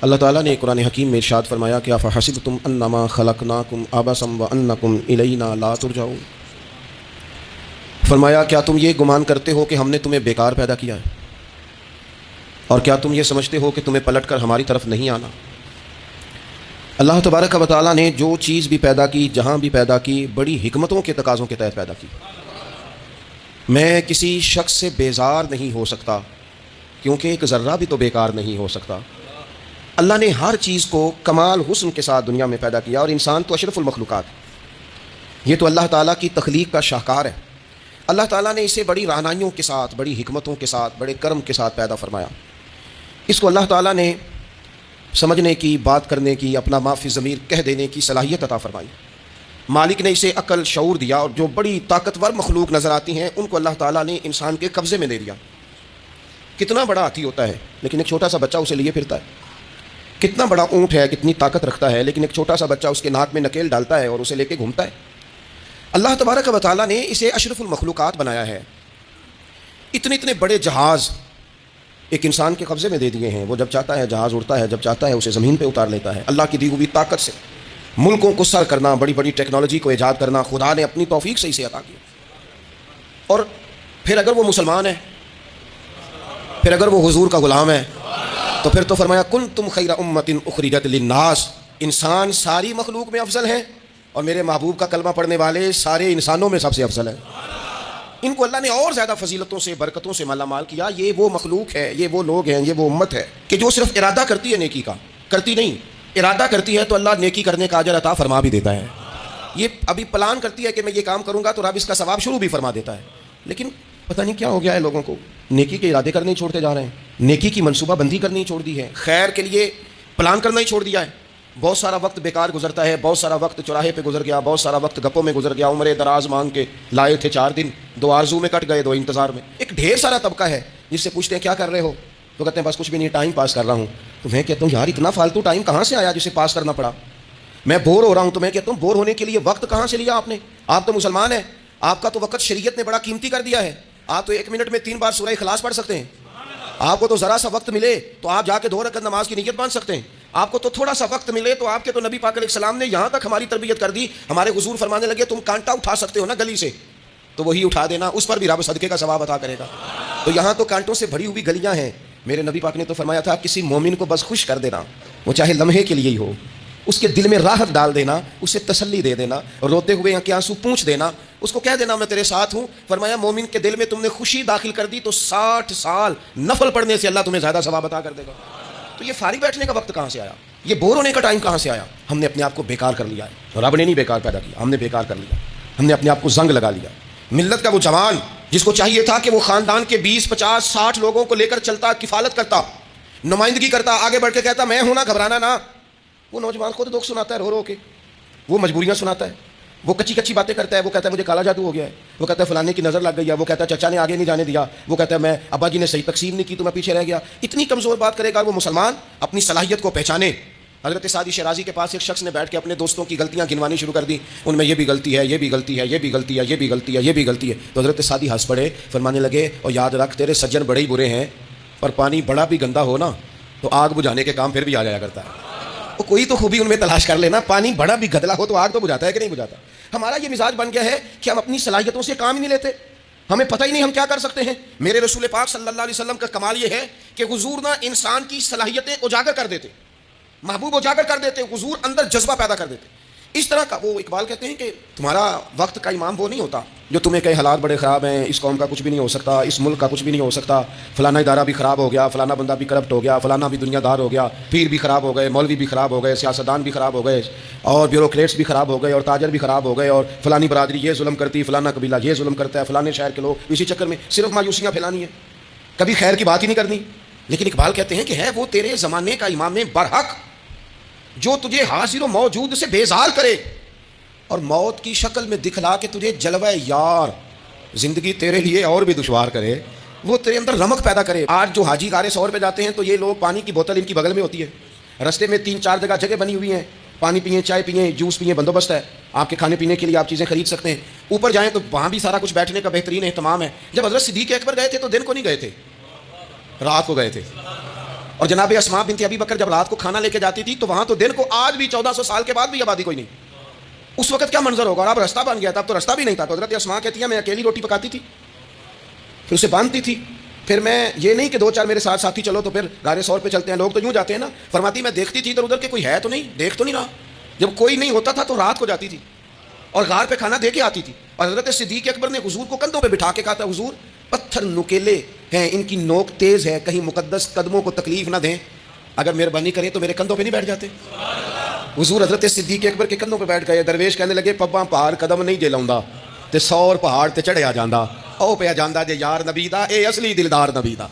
اللہ تعالیٰ نے قرآن حکیم میں ارشاد فرمایا کہ افحسبتم انما خلقناکم عبثا وانکم الینا لا ترجعون، فرمایا کیا تم یہ گمان کرتے ہو کہ ہم نے تمہیں بیکار پیدا کیا ہے، اور کیا تم یہ سمجھتے ہو کہ تمہیں پلٹ کر ہماری طرف نہیں آنا؟ اللہ تبارک و تعالیٰ نے جو چیز بھی پیدا کی، جہاں بھی پیدا کی، بڑی حکمتوں کے تقاضوں کے تحت پیدا کی۔ میں کسی شخص سے بیزار نہیں ہو سکتا کیونکہ ایک ذرہ بھی تو بیکار نہیں ہو سکتا۔ اللہ نے ہر چیز کو کمال حسن کے ساتھ دنیا میں پیدا کیا، اور انسان تو اشرف المخلوقات، یہ تو اللہ تعالیٰ کی تخلیق کا شاہکار ہے۔ اللہ تعالیٰ نے اسے بڑی رعنائیوں کے ساتھ، بڑی حکمتوں کے ساتھ، بڑے کرم کے ساتھ پیدا فرمایا۔ اس کو اللہ تعالیٰ نے سمجھنے کی، بات کرنے کی، اپنا ما فی الضمیر کہہ دینے کی صلاحیت عطا فرمائی۔ مالک نے اسے عقل، شعور دیا، اور جو بڑی طاقتور مخلوق نظر آتی ہیں ان کو اللہ تعالیٰ نے انسان کے قبضے میں دے دیا۔ کتنا بڑا ہاتھی ہوتا ہے لیکن ایک چھوٹا سا بچہ اسے لیے پھرتا ہے، کتنا بڑا اونٹ ہے، کتنی طاقت رکھتا ہے، لیکن ایک چھوٹا سا بچہ اس کے ناک میں نکیل ڈالتا ہے اور اسے لے کے گھومتا ہے۔ اللہ تبارک و تعالیٰ نے اسے اشرف المخلوقات بنایا ہے۔ اتنے اتنے بڑے جہاز ایک انسان کے قبضے میں دے دیے ہیں، وہ جب چاہتا ہے جہاز اڑتا ہے، جب چاہتا ہے اسے زمین پہ اتار لیتا ہے۔ اللہ کی دی ہوئی طاقت سے ملکوں کو سر کرنا، بڑی بڑی ٹیکنالوجی کو ایجاد کرنا خدا نے اپنی توفیق سے اسے عطا کیا۔ اور پھر اگر وہ مسلمان ہے، پھر اگر وہ حضور کا غلام ہے، تو پھر تو فرمایا کنتم خیر امۃ اخرجت للناس، انسان ساری مخلوق میں افضل ہیں، اور میرے محبوب کا کلمہ پڑھنے والے سارے انسانوں میں سب سے افضل ہیں۔ ان کو اللہ نے اور زیادہ فضیلتوں سے، برکتوں سے مالا مال کیا۔ یہ وہ مخلوق ہے، یہ وہ لوگ ہیں، یہ وہ امت ہے کہ جو صرف ارادہ کرتی ہے نیکی کا، کرتی نہیں، ارادہ کرتی ہے تو اللہ نیکی کرنے کا اجر عطا فرما بھی دیتا ہے۔ یہ ابھی پلان کرتی ہے کہ میں یہ کام کروں گا تو رب اس کا ثواب شروع بھی فرما دیتا ہے، لیکن پتہ نہیں کیا ہو گیا ہے لوگوں کو، نیکی کے ارادے کرنے ہی چھوڑتے جا رہے ہیں، نیکی کی منصوبہ بندی کرنی ہی چھوڑ دی ہے، خیر کے لیے پلان کرنا ہی چھوڑ دیا ہے۔ بہت سارا وقت بیکار گزرتا ہے، بہت سارا وقت چوراہے پہ گزر گیا، بہت سارا وقت گپوں میں گزر گیا، عمرے دراز مانگ کے لائے تھے 4 دن، 2 آرزو میں کٹ گئے، 2 انتظار میں۔ ایک ڈھیر سارا طبقہ ہے جس سے پوچھتے ہیں کیا کر رہے ہو، تو کہتے ہیں بس کچھ بھی نہیں، ٹائم پاس کر رہا ہوں۔ تو میں کہتا ہوں یار اتنا فالتو ٹائم کہاں سے آیا جسے پاس کرنا پڑا؟ میں بور ہو رہا ہوں، تو میں کہتا ہوں بور ہونے کے لیے وقت کہاں سے لیا آپ نے؟ آپ تو مسلمان ہیں، آپ کا تو وقت شریعت نے بڑا قیمتی کر دیا ہے۔ آپ تو 1 منٹ میں 3 بار سورہ اخلاص پڑھ سکتے ہیں۔ آپ کو تو ذرا سا وقت ملے تو آپ جا کے 2 رکعت نماز کی نیت باندھ سکتے ہیں۔ آپ کو تو تھوڑا سا وقت ملے تو آپ کے تو نبی پاک علیہ السلام نے یہاں تک ہماری تربیت کر دی، ہمارے حضور فرمانے لگے تم کانٹا اٹھا سکتے ہو نا گلی سے، تو وہی اٹھا دینا، اس پر بھی رب صدقے کا ثواب عطا کرے گا۔ تو یہاں تو کانٹوں سے بھری ہوئی گلیاں ہیں۔ میرے نبی پاک نے تو فرمایا تھا کسی مومن کو بس خوش کر دینا، وہ چاہے لمحے کے لیے ہی ہو، اس کے دل میں راحت ڈال دینا، اسے تسلی دے دینا، روتے ہوئے آنکھ آنسو پونچھ دینا، اس کو کہہ دینا میں تیرے ساتھ ہوں۔ فرمایا مومن کے دل میں تم نے خوشی داخل کر دی تو 60 سال نفل پڑھنے سے اللہ تمہیں زیادہ ثواب عطا کر دے گا۔ تو یہ فارغ بیٹھنے کا وقت کہاں سے آیا؟ یہ بور ہونے کا ٹائم کہاں سے آیا؟ ہم نے اپنے آپ کو بیکار کر لیا ہے۔ رب نے نہیں بیکار پیدا کیا، ہم نے بیکار کر لیا، ہم نے اپنے آپ کو زنگ لگا لیا۔ ملت کا وہ جوان جس کو چاہیے تھا کہ وہ خاندان کے 20 50 60 لوگوں کو لے کر چلتا، کفالت کرتا، نمائندگی کرتا، آگے بڑھ کے کہتا میں ہوں نا، گھبرانا نہ، وہ نوجوان خود دکھ سناتا ہے رو رو کے، وہ مجبوریاں سناتا ہے، وہ کچی کچی باتیں کرتا ہے، وہ کہتا ہے مجھے کالا جادو ہو گیا ہے، وہ کہتا ہے فلانے کی نظر لگ گئی ہے، وہ کہتا ہے چچا نے آگے نہیں جانے دیا، وہ کہتا ہے میں ابا جی نے صحیح تقسیم نہیں کی تو میں پیچھے رہ گیا۔ اتنی کمزور بات کرے گا وہ مسلمان اپنی صلاحیت کو پہچانے۔ حضرت سعدی شیرازی کے پاس ایک شخص نے بیٹھ کے اپنے دوستوں کی غلطیاں گنوانی شروع کر دی، ان میں یہ بھی غلطی ہے، یہ بھی غلطی ہے، یہ بھی غلطی ہے، یہ بھی غلطی ہے، یہ بھی غلطی ہے۔ تو حضرت سعدی ہنس پڑے، فرمانے لگے اور یاد رکھ تیرے سجن بڑے ہی برے ہیں، پر پانی بڑا بھی گندا ہو نا تو آگ بجھانے کے کام پھر بھی آ جایا کرتا ہے۔ وہ کوئی تو خوبی ان میں تلاش کر لینا، پانی بڑا بھی گدلا ہو تو آگ تو بجھاتا ہے کہ نہیں بجھاتا؟ ہمارا یہ مزاج بن گیا ہے کہ ہم اپنی صلاحیتوں سے کام ہی نہیں لیتے، ہمیں پتہ ہی نہیں ہم کیا کر سکتے ہیں۔ میرے رسول پاک صلی اللہ علیہ وسلم کا کمال یہ ہے کہ حضور نہ انسان کی صلاحیتیں اجاگر کر دیتے، محبوب اجاگر کر دیتے، حضور اندر جذبہ پیدا کر دیتے۔ اس طرح کا وہ اقبال کہتے ہیں کہ تمہارا وقت کا امام وہ نہیں ہوتا جو تمہیں کہے حالات بڑے خراب ہیں، اس قوم کا کچھ بھی نہیں ہو سکتا، اس ملک کا کچھ بھی نہیں ہو سکتا، فلانا ادارہ بھی خراب ہو گیا، فلانا بندہ بھی کرپٹ ہو گیا، فلانا بھی دنیا دار ہو گیا، پیر بھی خراب ہو گئے، مولوی بھی خراب ہو گئے، سیاستدان بھی خراب ہو گئے، اور بیوروکریٹس بھی خراب ہو گئے، اور تاجر بھی خراب ہو گئے، اور فلانی برادری یہ ظلم کرتی، فلانا قبیلہ یہ ظلم کرتا ہے، فلانے شہر کے لوگ، اسی چکر میں صرف مایوسیاں پھیلانی ہیں، کبھی خیر کی بات ہی نہیں کرنی۔ لیکن اقبال کہتے ہیں کہ ہے وہ تیرے زمانے کا امام برحق جو تجھے حاضر و موجود سے بیزار کرے اور موت کی شکل میں دکھلا کے تجھے جلوہ یار زندگی تیرے لیے اور بھی دشوار کرے، وہ تیرے اندر رمق پیدا کرے۔ آج جو حاجی غار سور پہ جاتے ہیں تو یہ لوگ پانی کی بوتل ان کی بغل میں ہوتی ہے، رستے میں 3 4 جگہ بنی ہوئی ہیں، پانی پئیں، چائے پئیں، جوس پئیں، بندوبست ہے، آپ کے کھانے پینے کے لیے آپ چیزیں خرید سکتے ہیں۔ اوپر جائیں تو وہاں بھی سارا کچھ بیٹھنے کا بہترین اہتمام ہے۔ جب حضرت صدیق اکبر گئے تھے تو دن کو نہیں گئے تھے، رات کو گئے تھے۔ اور جناب اسماء بنت ابی بکر جب رات کو کھانا لے کے جاتی تھی تو وہاں تو دن کو آج بھی 1400 سال کے بعد بھی آبادی کوئی نہیں. اس وقت کیا منظر ہوگا. اور اب رستہ بن گیا تھا, اب تو رستہ بھی نہیں تھا. تو حضرت اسماء کہتی ہے میں اکیلی روٹی پکاتی تھی, پھر اسے باندھتی تھی. پھر میں یہ نہیں کہ 2-4 میرے ساتھ ساتھی چلو تو پھر غار ثور پہ چلتے ہیں, لوگ تو یوں جاتے ہیں نا. فرماتی میں دیکھتی تھی ادھر ادھر کہ کوئی ہے تو نہیں, دیکھ تو نہیں رہا. جب کوئی نہیں ہوتا تھا تو رات کو جاتی تھی اور غار پہ کھانا دے کے آتی تھی. اور حضرت صدیق اکبر نے حضور کو کندھوں پہ بٹھا کے کہا تھا حضور پتھر نکیلے ہیں, ان کی نوک تیز ہے, کہیں مقدس قدموں کو تکلیف نہ دیں, اگر مہربانی کریں تو میرے کندھوں پہ نہیں بیٹھ جاتے. حضور حضرت صدیق اکبر کے کندھوں پہ بیٹھ گئے. درویش کہنے لگے پباں پہاڑ قدم نہیں جے لاؤندا تے 100 پہاڑ تے چڑھیا جاندا, او پہ جاندا جے یار نبی دا, اے اصلی دلدار نبی دا,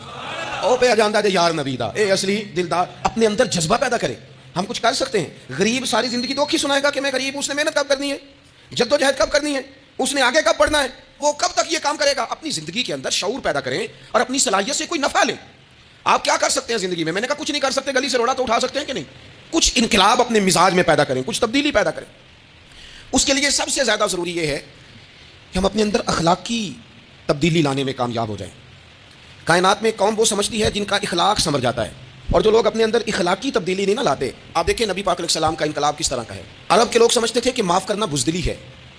او پہ جاندا جے یار نبی دا, اے اصلی دلدار. اپنے اندر جذبہ پیدا کرے. ہم کچھ کر سکتے ہیں. غریب ساری زندگی دکھ ہی سنائے گا کہ میں غریب, اس نے محنت کب کرنی ہے, جدوجہد کب کرنی ہے, اس نے آگے کب پڑھنا ہے, وہ کب تک یہ کام کرے گا. اپنی زندگی کے اندر شعور پیدا کریں اور اپنی صلاحیت سے کوئی نفع لیں. آپ کیا کر سکتے ہیں زندگی میں؟ میں نے کہا کچھ نہیں کر سکتے, گلی سے روڑا تو اٹھا سکتے ہیں کہ نہیں. کچھ انقلاب اپنے مزاج میں پیدا کریں, کچھ تبدیلی پیدا کریں. اس کے لیے سب سے زیادہ ضروری یہ ہے کہ ہم اپنے اندر اخلاقی تبدیلی لانے میں کامیاب ہو جائیں. کائنات میں قوم وہ سمجھتی ہے جن کا اخلاق سنور جاتا ہے, اور جو لوگ اپنے اندر اخلاقی تبدیلی نہیں نہ لاتے. آپ دیکھیں نبی پاک علیہ السلام کا انقلاب کس طرح کا ہے. عرب کے لوگ سمجھتے تھے کہ معاف کرنا بزدلی ہے,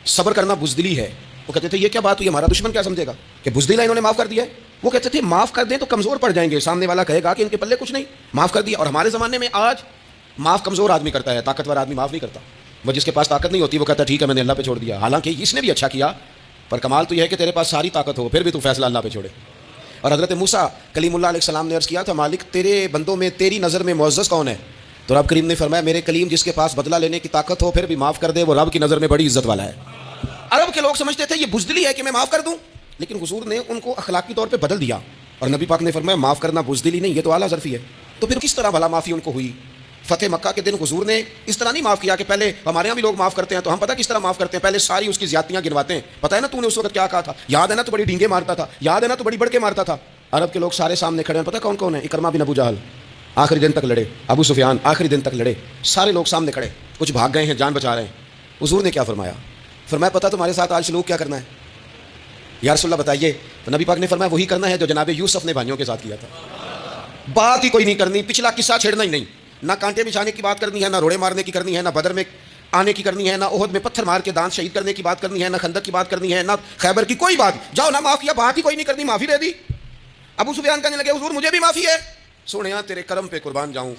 صبر کرنا بزدلی ہے. وہ کہتے تھے یہ کیا بات ہوئی, ہمارا دشمن کیا سمجھے گا کہ بزدل ہے انہوں نے معاف کر دیا ہے. وہ کہتے تھے معاف کر دیں تو کمزور پڑ جائیں گے, سامنے والا کہے گا کہ ان کے پلے کچھ نہیں, معاف کر دیا. اور ہمارے زمانے میں آج معاف کمزور آدمی کرتا ہے, طاقتور آدمی معاف نہیں کرتا. وہ جس کے پاس طاقت نہیں ہوتی وہ کہتا ہے ٹھیک ہے میں نے اللہ پہ چھوڑ دیا, حالانکہ اس نے بھی اچھا کیا, پر کمال تو یہ ہے کہ تیرے پاس ساری طاقت ہو پھر بھی تو فیصلہ اللہ پہ چھوڑے. اور حضرت موسیٰ کلیم اللہ علیہ السلام نے عرض کیا تھا مالک تیرے بندوں میں تیری نظر میں معزز کون ہے؟ تو رب کریم نے فرمایا میرے کلیم جس کے پاس بدلہ لینے کی طاقت ہو پھر بھی معاف کر دے, وہ رب کی نظر میں بڑی عزت والا ہے. عرب کے لوگ سمجھتے تھے یہ بزدلی ہے کہ میں معاف کر دوں, لیکن حضور نے ان کو اخلاقی طور پہ بدل دیا, اور نبی پاک نے فرمایا معاف کرنا بزدلی نہیں, یہ تو اعلیٰ ظرفی ہے. تو پھر کس طرح بھلا معافی ان کو ہوئی؟ فتح مکہ کے دن حضور نے اس طرح نہیں معاف کیا کہ پہلے ہمارے یہاں بھی لوگ معاف کرتے ہیں تو ہم پتہ کس طرح معاف کرتے ہیں, پہلے ساری اس کی زیادتیاں گنواتے ہیں. پتہ ہے نا تو نے اس وقت کیا کہا تھا, یاد ہے نا تو بڑی ڈینگے مارتا تھا, یاد ہے نا تو بڑی بڑھ کے مارتا تھا. عرب کے لوگ سارے سامنے کھڑے ہیں, پتہ کون کون ہے؟ اکرمہ بن ابو جہل آخری دن تک لڑے, ابو سفیان آخری دن تک لڑے, سارے لوگ سامنے کھڑے, کچھ بھاگ گئے ہیں جان بچا رہے ہیں. حضور نے کیا فرمایا؟ فرمایا پتہ تمہارے ساتھ آج سلوک کیا کرنا ہے یا رسول اللہ بتائیے. تو نبی پاک نے فرمایا وہی کرنا ہے جو جناب یوسف نے بھائیوں کے ساتھ کیا تھا. بات ہی کوئی نہیں کرنی, پچھلا قصہ چھیڑنا ہی نہیں, نہ کانٹے بچھانے کی بات کرنی ہے, نہ روڑے مارنے کی کرنی ہے, نہ بدر میں آنے کی کرنی ہے, نہ احد میں پتھر مار کے دانت شہید کرنے کی بات کرنی ہے, نہ خندق کی بات کرنی ہے, نہ خیبر کی کوئی بات. جاؤ نہ معاف کیا, بات ہی کوئی نہیں کرنی, معافی دے دی. ابو سفیان کہنے لگے حضور مجھے بھی معافی ہے. سونیا تیرے کرم پہ قربان جاؤں.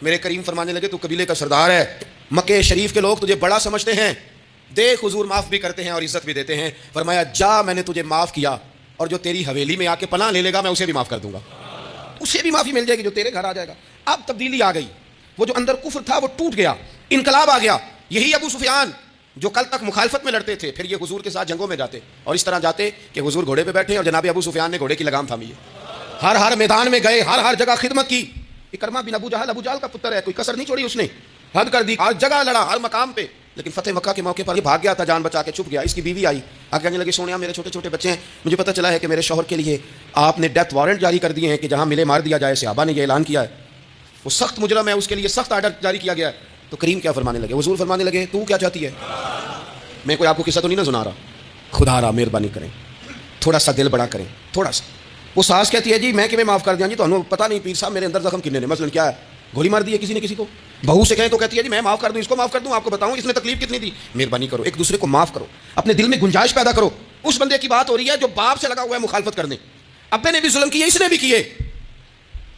میرے کریم فرمانے لگے تو قبیلے کا سردار ہے, مکے شریف کے لوگ تجھے بڑا سمجھتے ہیں, دیکھ حضور معاف بھی کرتے ہیں اور عزت بھی دیتے ہیں. فرمایا جا میں نے تجھے معاف کیا, اور جو تیری حویلی میں آ کے پناہ لے لے گا میں اسے بھی معاف کر دوں گا, اسے بھی معافی مل جائے گی جو تیرے گھر آ جائے گا. اب تبدیلی آ گئی, وہ جو اندر کفر تھا وہ ٹوٹ گیا, انقلاب آ گیا. یہی ابو سفیان جو کل تک مخالفت میں لڑتے تھے پھر یہ حضور کے ساتھ جنگوں میں جاتے, اور اس طرح جاتے کہ حضور گھوڑے پہ بیٹھے اور جناب ابو سفیان نے گھوڑے کی لگام تھامی ہے, ہر میدان میں گئے, ہر جگہ خدمت کی. اکرمہ بن ابو جہل کا پتر ہے, کوئی کسر نہیں چھوڑی اس نے, حد کر دی, ہر جگہ لڑا, ہر مقام پہ. لیکن فتح مکہ کے موقع پر یہ بھاگ گیا تھا, جان بچا کے چھپ گیا. اس کی بیوی آئی, آ کہنے لگی سونیا میرے چھوٹے چھوٹے بچے ہیں, مجھے پتہ چلا ہے کہ میرے شوہر کے لیے آپ نے ڈیتھ وارنٹ جاری کر دیے ہیں کہ جہاں ملے مار دیا جائے. صحابہ نے یہ اعلان کیا ہے, وہ سخت مجرم ہے, اس کے لیے سخت آرڈر جاری کیا گیا ہے. تو کریم کیا فرمانے لگے؟ حضور فرمانے لگے تو کیا چاہتی ہے؟ میں کوئی آپ کو قصہ تو نہیں نہ سنا رہا, خدا را مہربانی کریں, تھوڑا سا دل بڑا کریں, تھوڑا سا. وہ ساس کہتی ہے جی میں کہ میں معاف کر دیا جی, تو ہمیں پتہ نہیں پیر صاحب میرے اندر زخم کتنے نے, مثلا کیا ہے, گولی مار دی ہے کسی نے کسی کو. بہو سے کہیں تو کہتی ہے جی میں معاف کر دوں, اس کو معاف کر دوں, آپ کو بتاؤں اس نے تکلیف کتنی دی. مہربانی کرو, ایک دوسرے کو معاف کرو, اپنے دل میں گنجائش پیدا کرو. اس بندے کی بات ہو رہی ہے جو باپ سے لگا ہوا ہے مخالفت کرنے, ابے نے بھی ظلم کیے, اس نے بھی کیے.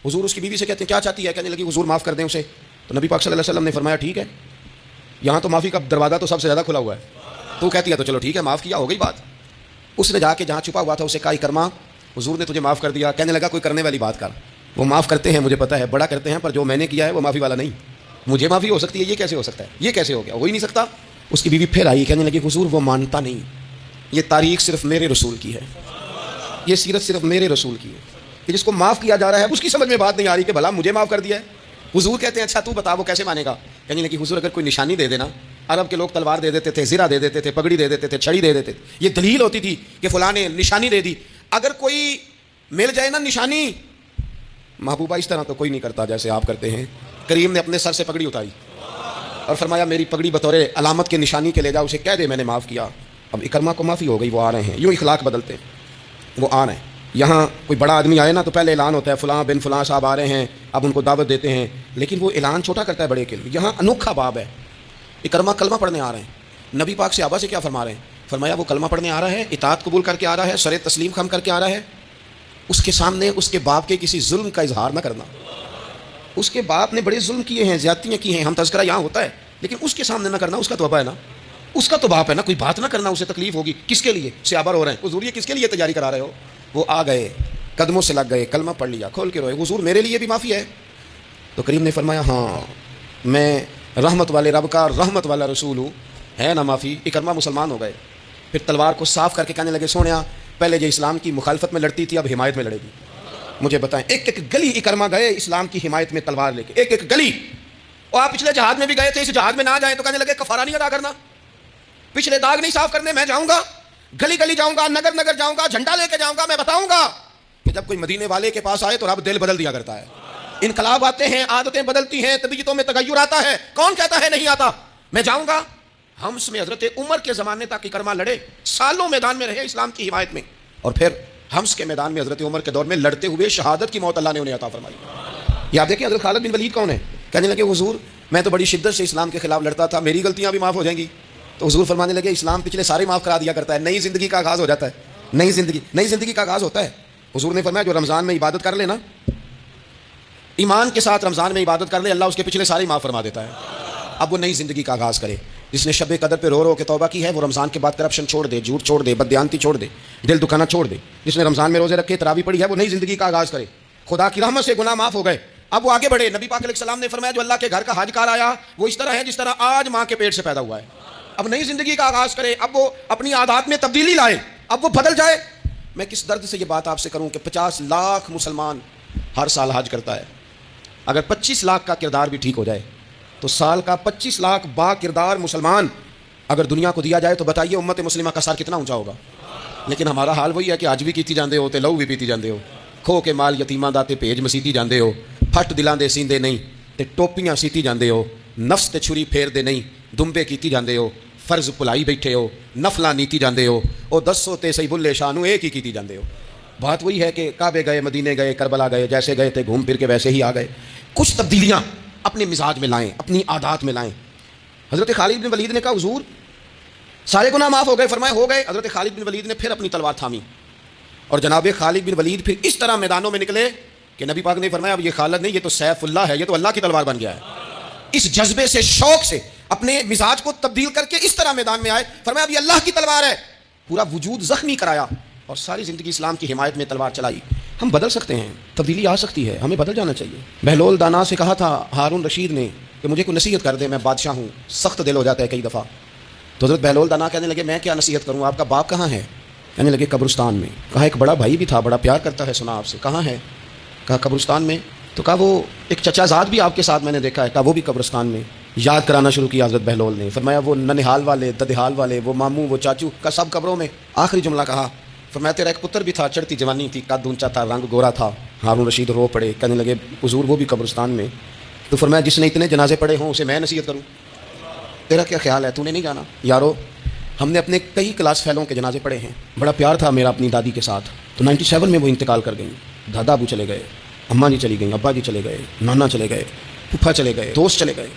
حضور اس کی بیوی سے کہتے ہیں کیا چاہتی ہے؟ کہنے لگی حضور معاف کر دیں اسے. تو نبی پاک صلی اللہ علیہ وسلم نے فرمایا ٹھیک ہے, یہاں تو معافی کا دروازہ تو سب سے زیادہ کھلا ہوا ہے. تو کہتی ہے تو چلو ٹھیک ہے معاف کیا, ہو گئی بات. اس نے جا کے جہاں چھپا ہوا تھا اسے کہا اکرمہ حضور نے تجھے معاف کر دیا. کہنے لگا کوئی کرنے والی بات کر, وہ معاف کرتے ہیں مجھے پتہ ہے, بڑا کرتے ہیں, پر جو میں نے کیا ہے وہ معافی والا نہیں. مجھے معافی ہو سکتی ہے, یہ کیسے ہو سکتا ہے, یہ کیسے ہو گیا, ہو ہی نہیں سکتا. اس کی بیوی پھر آئی, کہنے لگی حضور وہ مانتا نہیں, یہ تاریخ صرف میرے رسول کی ہے, یہ سیرت صرف میرے رسول کی ہے, کہ جس کو معاف کیا جا رہا ہے اس کی سمجھ میں بات نہیں آ رہی کہ بھلا مجھے معاف کر دیا ہے. حضور کہتے ہیں اچھا تو بتا وہ کیسے مانے گا؟ کہنے لگی حضور اگر کوئی نشانی دے دینا, عرب کے لوگ تلوار دے دیتے تھے, زرہ دے دیتے تھے, پگڑی دے دیتے تھے, چھڑی دے دیتے تھے, یہ دلیل ہوتی تھی کہ فلاں نے نشانی دے دی. اگر کوئی مل جائے نا نشانی, محبوبہ اس طرح تو کوئی نہیں کرتا جیسے آپ کرتے ہیں. کریم نے اپنے سر سے پگڑی اتاری اور فرمایا میری پگڑی بطور علامت کے نشانی کے لے جا, اسے کہہ دے میں نے معاف کیا. اب اکرمہ کو معافی ہو گئی, وہ آ رہے ہیں, یوں اخلاق بدلتے ہیں, وہ آ رہے ہیں. یہاں کوئی بڑا آدمی آئے نا تو پہلے اعلان ہوتا ہے فلاں بن فلاں صاحب آ رہے ہیں، اب ان کو دعوت دیتے ہیں، لیکن وہ اعلان چھوٹا کرتا ہے بڑے کے لیے۔ یہاں انوکھا باب ہے، اکرما کلمہ پڑھنے آ رہے ہیں، نبی پاک صحابہ سے کیا فرما رہے ہیں؟ فرمایا وہ کلمہ پڑھنے آ رہا ہے، اطاعت قبول کر کے آ رہا ہے، سر تسلیم خم کر کے آ رہا ہے، اس کے سامنے اس کے باپ کے کسی ظلم کا اظہار نہ کرنا۔ اس کے باپ نے بڑے ظلم کیے ہیں، زیادتیاں کی ہیں، ہم تذکرہ یہاں ہوتا ہے، لیکن اس کے سامنے نہ کرنا، اس کا تو ابا ہے نا، اس کا تو باپ ہے نا، کوئی بات نہ کرنا، اسے تکلیف ہوگی۔ کس کے لیے؟ صحابہ رو رہے ہیں، حضور یہ کس کے لیے تیاری کرا رہے ہو؟ وہ آ گئے، قدموں سے لگ گئے، کلمہ پڑھ لیا، کھول کے روئے، حضور میرے لیے بھی معافی ہے؟ تو کریم نے فرمایا ہاں میں رحمت والے رب کا رحمت والا رسول ہوں، ہے نا معافی۔ اکرما مسلمان ہو گئے، پھر تلوار کو صاف کر کے کہنے لگے سونیا پہلے جو اسلام کی مخالفت میں لڑتی تھی اب حمایت میں لڑے گی، مجھے بتائیں۔ ایک ایک گلی اکرما گئے اسلام کی حمایت میں تلوار لے کے، ایک ایک گلی۔ اور آپ پچھلے جہاد میں بھی گئے تھے، اس جہاد میں نہ جائیں تو کہنے لگے کفارہ نہیں ادا کرنا، پچھلے داغ نہیں صاف کرنے، میں جاؤں گا گلی گلی جاؤں گا، نگر نگر جاؤں گا، جھنڈا لے کے جاؤں گا، میں بتاؤں گا کہ جب کوئی مدینے والے کے پاس آئے تو رب دل بدل دیا کرتا ہے، انقلاب آتے ہیں، عادتیں بدلتی ہیں، طبیعتوں میں تغیر آتا ہے، کون کہتا ہے نہیں آتا؟ میں جاؤں گا۔ ہمس میں حضرت عمر کے زمانے تک اکرما لڑے، سالوں میدان میں رہے اسلام کی حمایت میں، اور پھر ہمس کے میدان میں حضرت عمر کے دور میں لڑتے ہوئے شہادت کی موت اللہ نے انہیں عطا فرمائی۔ یہ آپ دیکھیں حضرت خالد بن ولید کون ہے؟ کہنے لگے حضور میں تو بڑی شدت سے اسلام کے خلاف لڑتا تھا، میری غلطیاں بھی معاف ہو جائیں گی؟ تو حضور فرمانے لگے اسلام پچھلے سارے معاف کرا دیا کرتا ہے، نئی زندگی کا آغاز ہو جاتا ہے، نئی زندگی کا آغاز ہوتا ہے۔ حضور نے فرمایا جو رمضان میں عبادت کر لے نا، ایمان کے ساتھ رمضان میں عبادت کر لے، اللہ اس کے پچھلے سارے معاف فرما دیتا ہے۔ اب وہ نئی زندگی کا آغاز کرے، جس نے شب قدر پہ رو رو کے توبہ کی ہے وہ رمضان کے بعد کرپشن چھوڑ دے، جھوٹ چھوڑ دے، بددیانتی چھوڑ دے، دل دکھانا چھوڑ دے۔ جس نے رمضان میں روزے رکھے، تراویح پڑھی ہے، وہ نئی زندگی کا آغاز کرے، خدا کی رحمت سے گناہ معاف ہو گئے، اب وہ آگے بڑھے۔ نبی پاک علیہ السلام نے فرمایا جو اللہ کے گھر کا حج کار آیا وہ اس طرح ہے جس طرح آج ماں کے پیٹ سے پیدا ہوا ہے، اب نئی زندگی کا آغاز کرے، اب وہ اپنی عادات میں تبدیلی لائے، اب وہ بدل جائے۔ میں کس درد سے یہ بات آپ سے کروں کہ 50 لاکھ مسلمان ہر سال حج کرتا ہے، اگر 25 لاکھ کا کردار بھی ٹھیک ہو جائے تو سال کا 25 لاکھ با کردار مسلمان اگر دنیا کو دیا جائے تو بتائیے امت مسلمہ کا سر کتنا اونچا ہوگا۔ لیکن ہمارا حال وہی ہے کہ حج بھی کیتی جاندے ہو تے لہو بھی پیتی جاندے ہو، کھو کے مال یتیماں دا تے بھیج مسیتی جاندے ہو، پھٹ دلاں دے سیندے نہیں تے ٹوپیاں سیتی جاندے ہو، نفس تے چھری پھیر دے نہیں دمبے کیتی جاندے ہو، فرض بھلائی بیٹھے ہو، نفلاں نیتی جاندے ہو، او دسو تے صحیح بلے شاہ نو ایک ہی کیتی جاندے ہو۔ بات وہی ہے کہ کعبے گئے، مدینے گئے، کربلا گئے، جیسے گئے تھے گھوم پھر کے ویسے ہی آ گئے۔ کچھ تبدیلیاں اپنے مزاج میں لائیں، اپنی عادات میں لائیں۔ حضرت خالد بن ولید نے کہا حضور سارے گناہ معاف ہو گئے، فرمایا ہو گئے۔ حضرت خالد بن ولید نے پھر اپنی تلوار تھامی اور جناب خالد بن ولید پھر اس طرح میدانوں میں نکلے کہ نبی پاک نے فرمایا اب یہ خالد نہیں، یہ تو سیف اللہ ہے، یہ تو اللہ کی تلوار بن گیا ہے۔ اس جذبے سے، شوق سے اپنے مزاج کو تبدیل کر کے اس طرح میدان میں آئے، فرمایا اب یہ اللہ کی تلوار ہے، پورا وجود زخمی کرایا اور ساری زندگی اسلام کی حمایت میں تلوار چلائی۔ ہم بدل سکتے ہیں، تبدیلی آ سکتی ہے، ہمیں بدل جانا چاہیے۔ بہلول دانا سے کہا تھا ہارون رشید نے کہ مجھے کوئی نصیحت کر دے، میں بادشاہ ہوں، سخت دل ہو جاتا ہے کئی دفعہ۔ تو حضرت بہلول دانا کہنے لگے میں کیا نصیحت کروں، آپ کا باپ کہاں ہے؟ کہنے لگے قبرستان میں۔ کہا ایک بڑا بھائی بھی تھا، بڑا پیار کرتا ہے، سنا آپ سے، کہاں ہے؟ کہا قبرستان میں۔ تو کہا وہ ایک چچا زاد بھی آپ کے ساتھ میں نے دیکھا ہے، کہا وہ بھی قبرستان میں۔ یاد کرانا شروع کیا حضرت بہلول نے، فرمایا وہ ننہال والے، ددہال والے، وہ ماموں، وہ چاچو کا سب قبروں میں۔ آخری جملہ کہا، فرمایا تیرا ایک پتر بھی تھا، چڑھتی جوانی تھی، قد اونچا تھا، رنگ گورا تھا۔ ہارون رشید رو پڑے، کہنے لگے حضور وہ بھی قبرستان میں۔ تو فرمایا جس نے اتنے جنازے پڑھے ہوں اسے میں نصیحت کروں، تیرا کیا خیال ہے، تو نے نہیں جانا؟ یارو ہم نے اپنے کئی کلاس فیلوں کے جنازے پڑھے ہیں، بڑا پیار تھا میرا اپنی دادی کے ساتھ، تو 97 میں وہ انتقال کر گئیں، دادا ابو چلے گئے، اماں جی چلی گئیں، ابا جی چلے گئے، نانا چلے گئے، پھپھا چلے گئے، دوست چلے گئے۔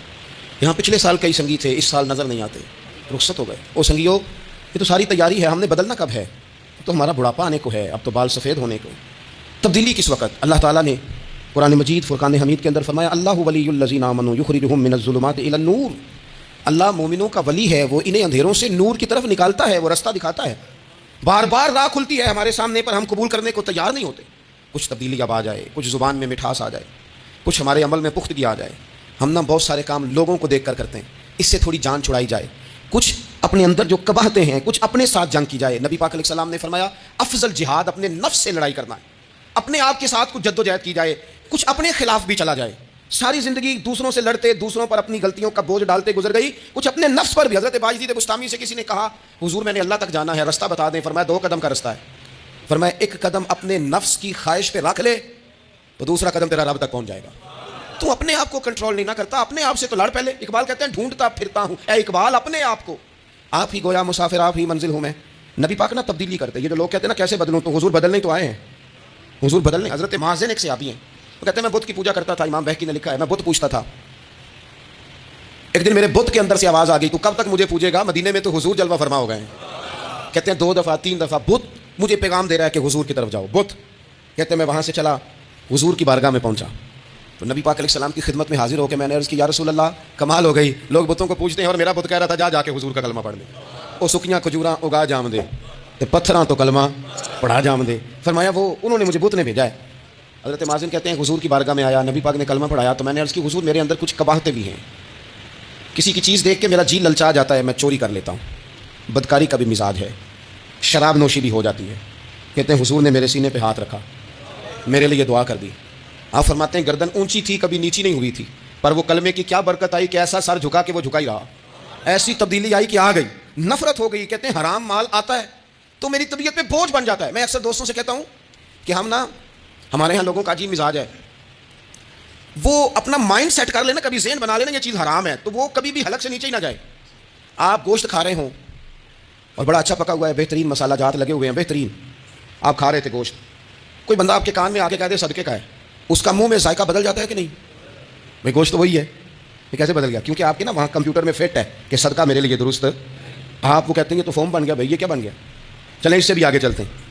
یہاں پچھلے سال کئی سنگی تھے، اس سال نظر نہیں آتے، رخصت ہو گئے۔ او سنگیو یہ تو ساری تیاری ہے، ہم نے بدلنا کب ہے؟ تو ہمارا بڑھاپا آنے کو ہے، اب تو بال سفید ہونے کو۔ تبدیلی کس وقت؟ اللہ تعالیٰ نے قرآن مجید فرقان حمید کے اندر فرمایا اللہ ولی الذین آمنوا یخرجہم من الظلمات الی النور، اللہ مومنوں کا ولی ہے، وہ انہیں اندھیروں سے نور کی طرف نکالتا ہے، وہ رستہ دکھاتا ہے۔ بار بار راہ کھلتی ہے ہمارے سامنے پر ہم قبول کرنے کو تیار نہیں ہوتے۔ کچھ تبدیلی اب آ جائے، کچھ زبان میں مٹھاس آ جائے، کچھ ہمارے عمل میں پختگی آ جائے۔ ہم نہ بہت سارے کام لوگوں کو دیکھ کر کرتے ہیں، اس سے تھوڑی جان چھڑائی جائے۔ کچھ اپنے اندر جو قباہتیں ہیں کچھ اپنے ساتھ جنگ کی جائے۔ نبی پاک علیہ السلام نے فرمایا افضل جہاد اپنے نفس سے لڑائی کرنا ہے، اپنے آپ کے ساتھ کچھ جد و جہد کی جائے، کچھ اپنے خلاف بھی چلا جائے۔ ساری زندگی دوسروں سے لڑتے، دوسروں پر اپنی غلطیوں کا بوجھ ڈالتے گزر گئی، کچھ اپنے نفس پر بھی۔ حضرت باجدید بستامی سے کسی نے کہا حضور میں نے اللہ تک جانا ہے، رستہ بتا دیں۔ فرمایا 2 قدم کا رستہ ہے۔ فرمایا ایک قدم اپنے نفس کی خواہش پہ رکھ لے تو دوسرا قدم تیرا رب تک پہنچ جائے گا۔ تو اپنے آپ کو کنٹرول نہیں نہ کرتا، اپنے آپ سے تو لڑ پہلے۔ اقبال کہتے ہیں ڈھونڈتا پھرتا ہوں، اے اقبال اپنے آپ کو، آپ ہی گویا مسافر، آپ ہی منزل ہوں میں۔ نبی پاک نہ تبدیلی کرتے۔ یہ جو لوگ کہتے ہیں نا کیسے بدلوں، تو حضور بدلنے تو آئے ہیں، حضور بدل نہیں. حضرت مازن ایک صحابی ہیں, وہ کہتے ہیں میں بت کی پوجا کرتا تھا, امام بہقی نے لکھا ہے, میں بت پوجتا تھا. ایک دن میرے بت کے اندر سے آواز آ گئی, تو کب تک مجھے پوجے گا, مدینے میں تو حضور جلوہ فرما ہو گئے ہیں. کہتے ہیں 2 دفعہ 3 دفعہ بت مجھے پیغام دے رہا ہے کہ حضور کی طرف جاؤ. بت کہتے ہیں میں وہاں سے چلا, حضور کی بارگاہ میں پہنچا, تو نبی پاک علیہ السلام کی خدمت میں حاضر ہو کے میں نے عرض کی, یا رسول اللہ کمال ہو گئی, لوگ بتوں کو پوچھتے ہیں اور میرا بت کہہ رہا تھا جا کے حضور کا کلمہ پڑھ لے. وہ سکیاں کھجوراں اگا جام دے, پتھراں تو کلمہ پڑھا جام دے. فرمایا وہ انہوں نے مجھے بت نے بھیجا ہے. حضرت مازن کہتے ہیں حضور کی بارگاہ میں آیا, نبی پاک نے کلمہ پڑھایا, تو میں نے عرض کی حضور میرے اندر کچھ قباحتیں بھی ہیں, کسی کی چیز دیکھ کے میرا جی للچا جاتا ہے, میں چوری کر لیتا ہوں, بدکاری کا بھی مزاج ہے, شراب نوشی بھی ہو جاتی ہے. کہتے ہیں حضور نے میرے سینے پہ ہاتھ رکھا, میرے لیے دعا کر دی. آپ فرماتے ہیں گردن اونچی تھی, کبھی نیچی نہیں ہوئی تھی, پر وہ کلمے کی کیا برکت آئی کہ ایسا سر جھکا کہ وہ جھکا ہی رہا. ایسی تبدیلی آئی کہ آ گئی, نفرت ہو گئی. کہتے ہیں حرام مال آتا ہے تو میری طبیعت پہ بوجھ بن جاتا ہے. میں اکثر دوستوں سے کہتا ہوں کہ ہم نا, ہمارے یہاں لوگوں کا عجیب مزاج ہے, وہ اپنا مائنڈ سیٹ کر لینا, کبھی ذہن بنا لینا یہ چیز حرام ہے, تو وہ کبھی بھی حلق سے نیچے ہی نہ جائے. آپ گوشت کھا رہے ہوں اور بڑا اچھا پکا ہوا ہے, بہترین مسالہ جات لگے ہوئے ہیں, بہترین, آپ کھا رہے تھے گوشت, کوئی بندہ آپ کے کان میں آ کے کہہ دے صدقے کا ہے, اس کا منہ میں ذائقہ بدل جاتا ہے کہ نہیں؟ بھائی گوشت تو وہی ہے, یہ کیسے بدل گیا؟ کیونکہ آپ کے نا وہاں کمپیوٹر میں فٹ ہے کہ صدقہ میرے لیے درست. آپ وہ کہتے ہیں یہ تو فارم بن گیا, بھائی یہ کیا بن گیا؟ چلیں اس سے بھی آگے چلتے ہیں.